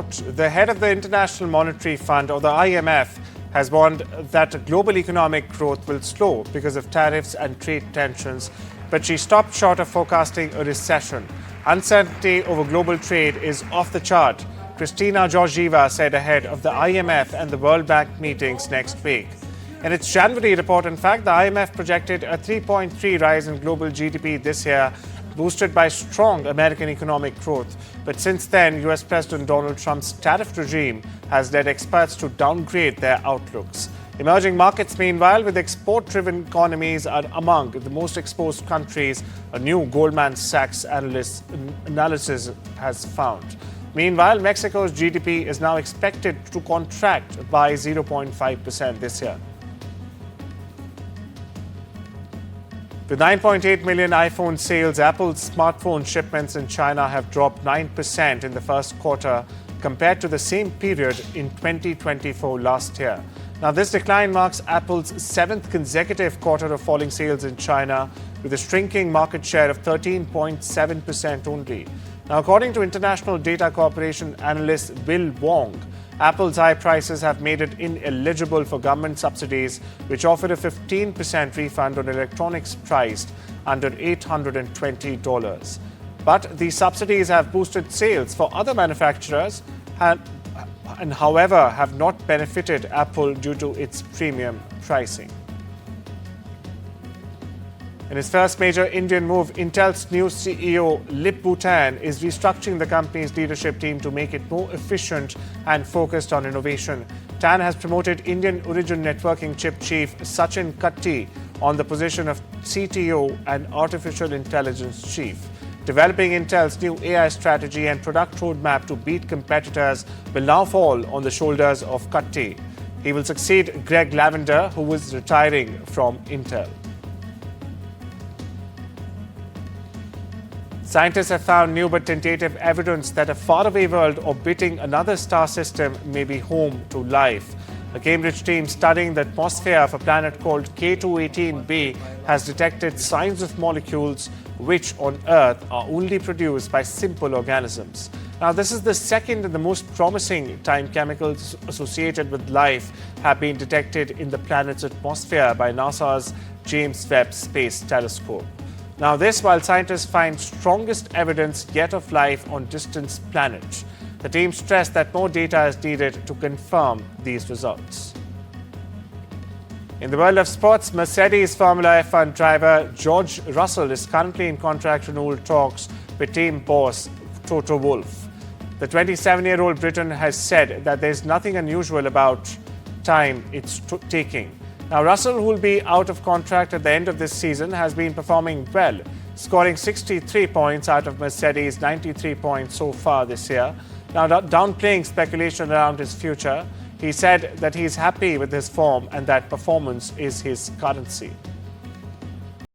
The head of the International Monetary Fund, or the IMF, has warned that global economic growth will slow because of tariffs and trade tensions, but she stopped short of forecasting a recession. Uncertainty over global trade is off the chart, Kristalina Georgieva said ahead of the IMF and the World Bank meetings next week. In its January report, in fact, the IMF projected a 3.3 rise in global GDP this year, boosted by strong American economic growth. But since then, US President Donald Trump's tariff regime has led experts to downgrade their outlooks. Emerging markets, meanwhile, with export-driven economies, are among the most exposed countries, a new Goldman Sachs analysis has found. Meanwhile, Mexico's GDP is now expected to contract by 0.5% this year. With 9.8 million iPhone sales, Apple's smartphone shipments in China have dropped 9% in the first quarter compared to the same period in 2024 last year. Now, this decline marks Apple's seventh consecutive quarter of falling sales in China, with a shrinking market share of 13.7% only. Now, according to International Data Corporation analyst Bill Wong, Apple's high prices have made it ineligible for government subsidies, which offer a 15% refund on electronics priced under $820. But these subsidies have boosted sales for other manufacturers and however, have not benefited Apple due to its premium pricing. In his first major Indian move, Intel's new CEO, Lip Bhutan, is restructuring the company's leadership team to make it more efficient and focused on innovation. Tan has promoted Indian origin networking chip chief Sachin Katti on the position of CTO and artificial intelligence chief. Developing Intel's new AI strategy and product roadmap to beat competitors will now fall on the shoulders of Katti. He will succeed Greg Lavender, who is retiring from Intel. Scientists have found new but tentative evidence that a faraway world orbiting another star system may be home to life. A Cambridge team studying the atmosphere of a planet called K218b has detected signs of molecules which on Earth are only produced by simple organisms. Now, this is the second and the most promising time chemicals associated with life have been detected in the planet's atmosphere by NASA's James Webb Space Telescope. Now, this while scientists find strongest evidence yet of life on distant planets. The team stressed that more data is needed to confirm these results. In the world of sports, Mercedes Formula F1 driver George Russell is currently in contract renewal talks with team boss Toto Wolff. The 27-year-old Briton has said that there is nothing unusual about time it's taking. Now, Russell, who will be out of contract at the end of this season, has been performing well, scoring 63 points out of Mercedes' 93 points so far this year. Now, downplaying speculation around his future, he said that he is happy with his form and that performance is his currency.